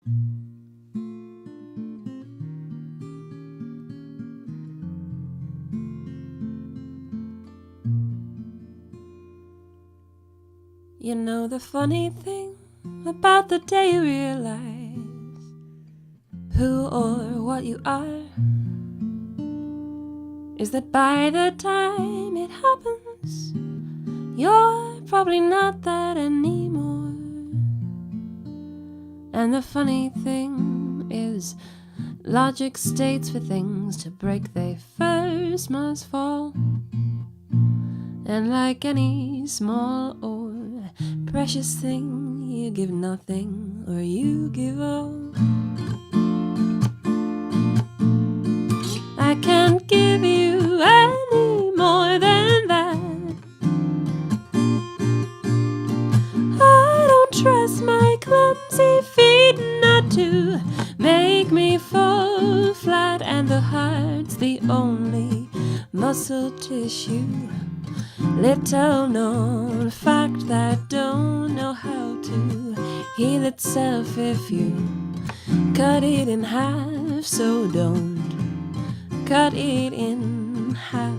You know the funny thing about the day you realize who or what you are is that by the time it happens, you're probably not that anymore. And the funny thing is, logic states for things to break they first must fall. And like any small or precious thing, you give nothing or you give all. I can't give you any more than that. I don't trust my clumsy feet not to make me fall flat, and the heart's the only muscle tissue, little known fact that don't know how to heal itself if you cut it in half. So don't cut it in half.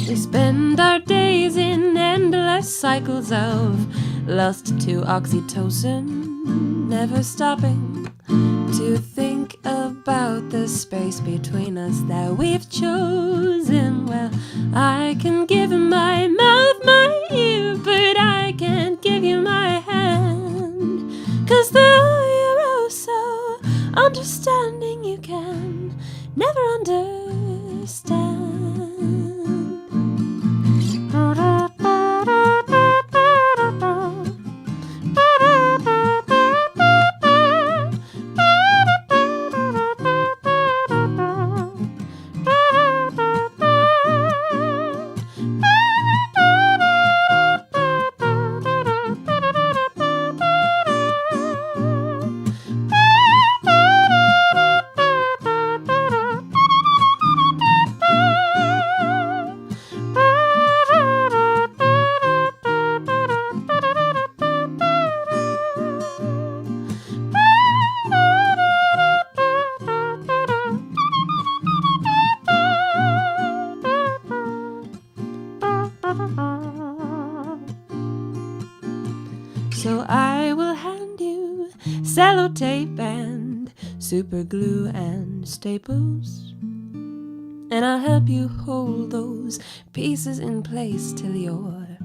We spend our days in endless cycles of lust to oxytocin, never stopping to think about the space between us that we've chosen. Well, I can give my mouth, my ear, but I can't give you my hand. 'Cause though you're oh so understanding, you can never understand. So I will hand you sellotape and super glue and staples, and I'll help you hold those pieces in place till you're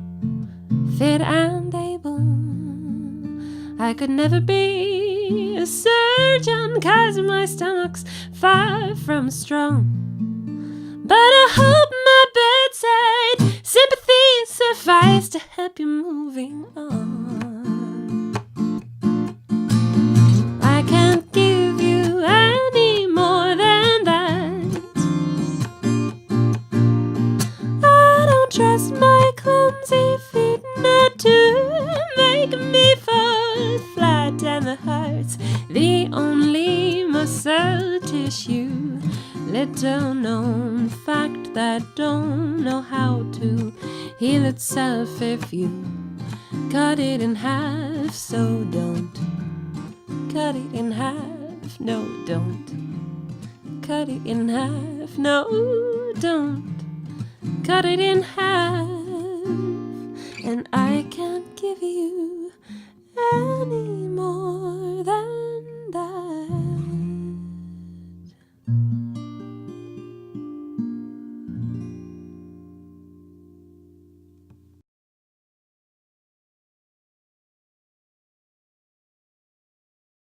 fit and able. I could never be a surgeon 'cause my stomach's far from strong, but I hope my bedside sympathy suffice to help you moving on. I can't give you any more than that. I don't trust my clumsy feet not to make me fall flat, and the heart's the only muscle tissue, little known fact that don't know how to heal itself if you cut it in half. So don't cut it in half, no don't cut it in half, no don't cut it in half. And I can't give you any